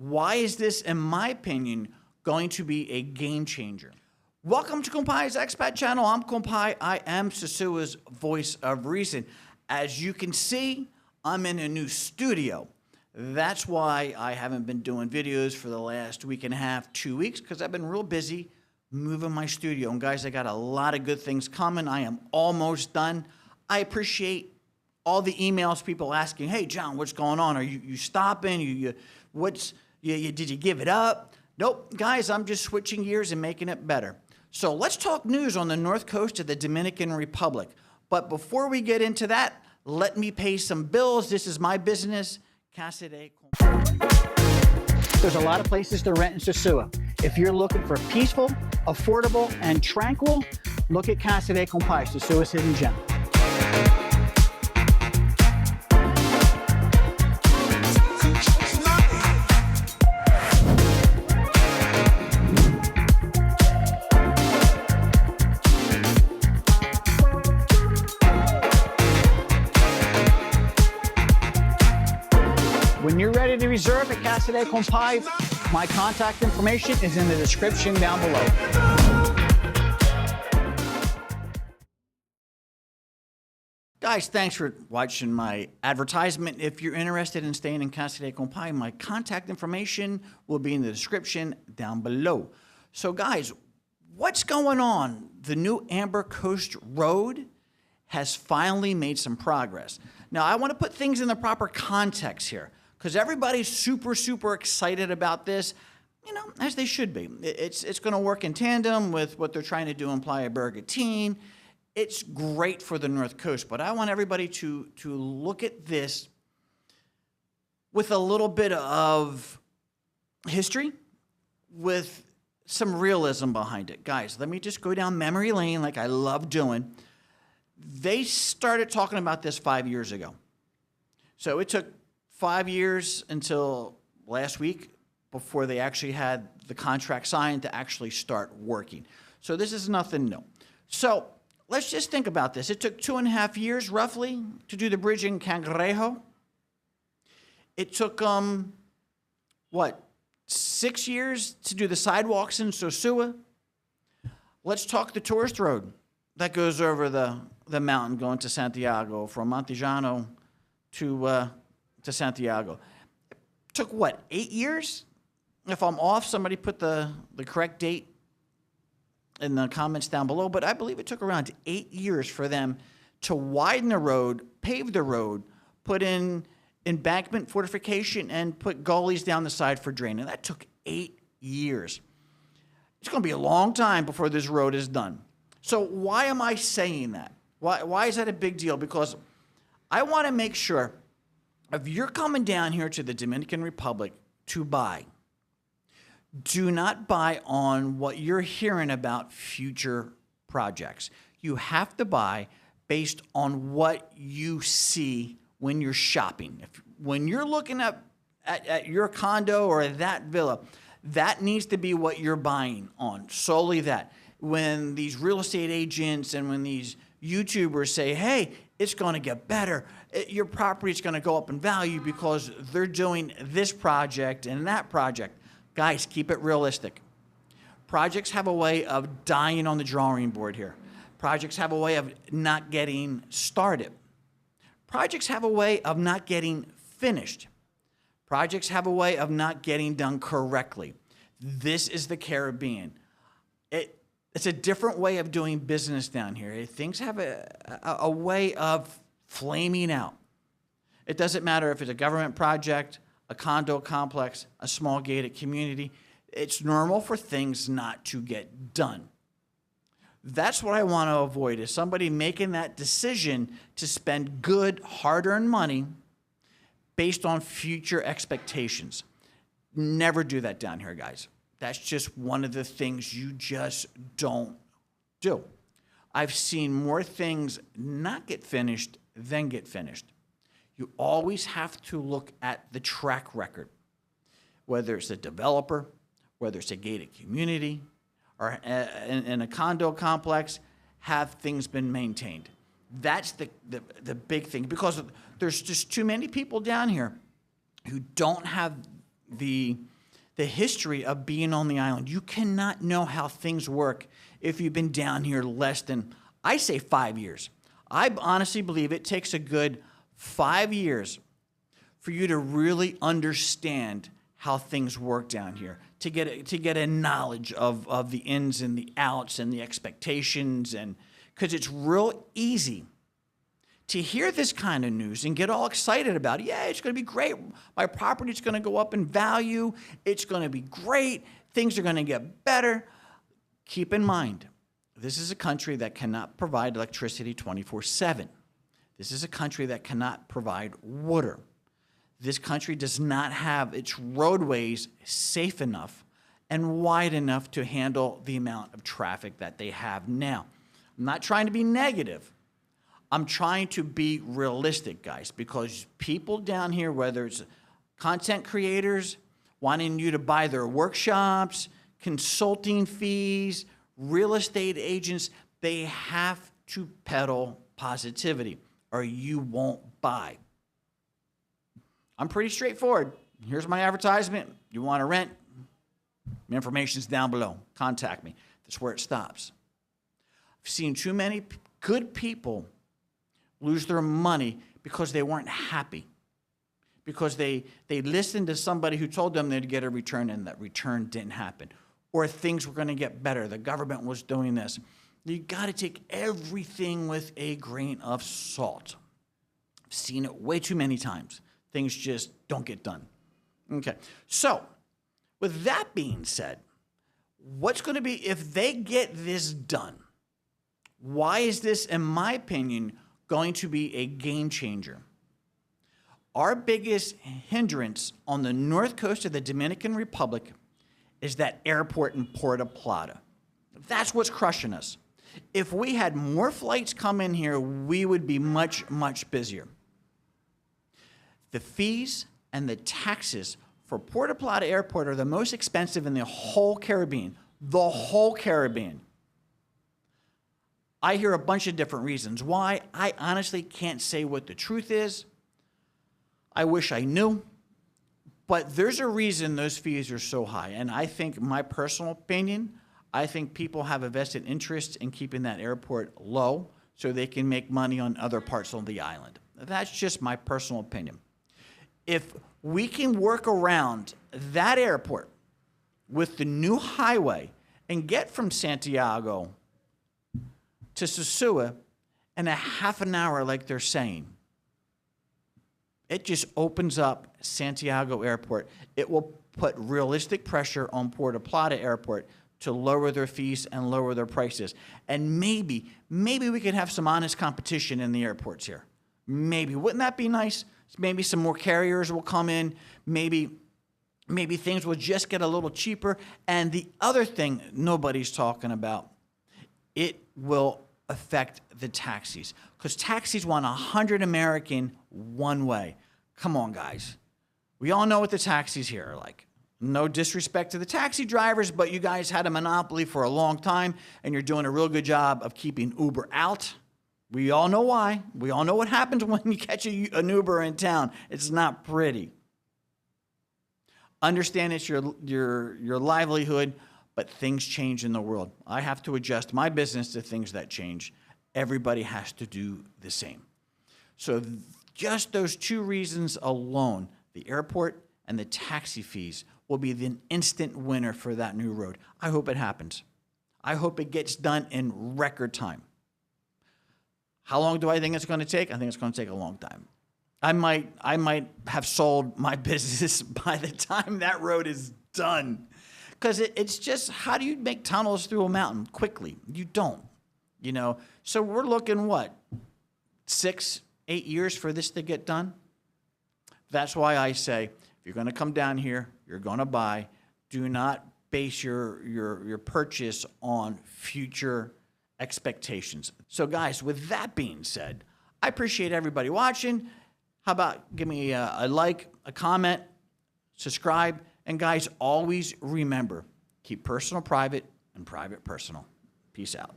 Why is this, in my opinion, going to be a game changer? Welcome to Compai's Expat channel. I'm Compai. I am Sosua's voice of reason. As you can see, I'm in a new studio. That's why I haven't been doing videos for the last week and a half, 2 weeks, because I've been real busy moving my studio. And guys, I got a lot of good things coming. I am almost done. I appreciate all the emails, people asking, hey, John, what's going on? Are you stopping? Did you give it up? Nope, guys, I'm just switching gears and making it better. So let's talk news on the North Coast of the Dominican Republic. But before we get into that, let me pay some bills. This is my business, Casa De Compai. There's a lot of places to rent in Sosúa. If you're looking for peaceful, affordable, and tranquil, look at Casa De Compai, Sosúa's hidden gem. When you're ready to reserve at Casa De Compai, my contact information is in the description down below. Guys, thanks for watching my advertisement. If you're interested in staying in Casa De Compai, my contact information will be in the description down below. So guys, what's going on? The new Amber Coast Road has finally made some progress. Now, I want to put things in the proper context here, because everybody's super excited about this, you know, as they should be. It's going to work in tandem with what they're trying to do in Playa Bergantin. It's great for the North Coast, but I want everybody to look at this with a little bit of history, with some realism behind it. Guys, let me just go down memory lane like I love doing. They started talking about this 5 years ago. So it took 5 years until last week before they actually had the contract signed to actually start working. So this is nothing new. So let's just think about this. It took 2.5 years roughly to do the bridge in Cangrejo. It took, 6 years to do the sidewalks in Sosúa. Let's talk the tourist road that goes over the mountain going to Santiago, from Montejano to Santiago. It took, 8 years? If I'm off, somebody put the correct date in the comments down below, but I believe it took around 8 years for them to widen the road, pave the road, put in embankment fortification, and put gullies down the side for draining. That took 8 years. It's going to be a long time before this road is done. So why am I saying that? Why is that a big deal? Because I want to make sure if you're coming down here to the Dominican Republic to buy, do not buy on what you're hearing about future projects. You have to buy based on what you see when you're shopping. When you're looking at your condo or that villa, that needs to be what you're buying on, solely that. When these real estate agents and when these YouTubers say, hey, it's going to get better, your property is going to go up in value because they're doing this project and that project. Guys, keep it realistic. Projects have a way of dying on the drawing board here. Projects have a way of not getting started. Projects have a way of not getting finished. Projects have a way of not getting done correctly. This is the Caribbean. It's a different way of doing business down here. Things have a way of flaming out. It doesn't matter if it's a government project, a condo complex, a small gated community. It's normal for things not to get done. That's what I want to avoid, is somebody making that decision to spend good, hard-earned money based on future expectations. Never do that down here, guys. That's just one of the things you just don't do. I've seen more things not get finished than get finished. You always have to look at the track record, whether it's a developer, whether it's a gated community, or in a condo complex, have things been maintained? That's the big thing, because there's just too many people down here who don't have the the history of being on the island. You cannot know how things work if you've been down here less than, I say, 5 years. I honestly believe it takes a good 5 years for you to really understand how things work down here, to get a knowledge of the ins and the outs and the expectations, and because it's real easy to hear this kind of news and get all excited about it. Yeah, it's going to be great. My property's going to go up in value. It's going to be great. Things are going to get better. Keep in mind, this is a country that cannot provide electricity 24/7. This is a country that cannot provide water. This country does not have its roadways safe enough and wide enough to handle the amount of traffic that they have now. I'm not trying to be negative. I'm trying to be realistic, guys, because people down here, whether it's content creators wanting you to buy their workshops, consulting fees, real estate agents, they have to peddle positivity or you won't buy. I'm pretty straightforward. Here's my advertisement. You want to rent? My information's down below. Contact me. That's where it stops. I've seen too many good people lose their money because they weren't happy, because they listened to somebody who told them they'd get a return and that return didn't happen, or things were going to get better. The government was doing this. You got to take everything with a grain of salt. I've seen it way too many times. Things just don't get done. Okay, so with that being said, what's going to be, if they get this done, why is this, in my opinion, going to be a game changer? Our biggest hindrance on the north coast of the Dominican Republic is that airport in Puerto Plata. That's what's crushing us. If we had more flights come in here, we would be much, much busier. The fees and the taxes for Puerto Plata Airport are the most expensive in the whole Caribbean. The whole Caribbean. I hear a bunch of different reasons why. I honestly can't say what the truth is. I wish I knew. But there's a reason those fees are so high. And I think, my personal opinion, I think people have a vested interest in keeping that airport low so they can make money on other parts of the island. That's just my personal opinion. If we can work around that airport with the new highway and get from Santiago to Sosúa in a half an hour like they're saying, it just opens up Santiago Airport. It will put realistic pressure on Puerto Plata Airport to lower their fees and lower their prices. And maybe we could have some honest competition in the airports here. Maybe. Wouldn't that be nice? Maybe some more carriers will come in. Maybe things will just get a little cheaper. And the other thing nobody's talking about, it will affect the taxis. Because taxis want 100 American one way. Come on, guys. We all know what the taxis here are like. No disrespect to the taxi drivers, but you guys had a monopoly for a long time, and you're doing a real good job of keeping Uber out. We all know why. We all know what happens when you catch an Uber in town. It's not pretty. Understand it's your livelihood, but things change in the world. I have to adjust my business to things that change. Everybody has to do the same. So just those two reasons alone, the airport and the taxi fees, will be the instant winner for that new road. I hope it happens. I hope it gets done in record time. How long do I think it's going to take? I think it's going to take a long time. I might have sold my business by the time that road is done. Because it's just, how do you make tunnels through a mountain quickly? You don't, you know. So we're looking, what, 6, 8 years for this to get done? That's why I say, if you're going to come down here, you're going to buy, do not base your purchase on future expectations. So guys, with that being said, I appreciate everybody watching. How about give me a like, a comment, subscribe, and guys, always remember, keep personal private and private personal. Peace out.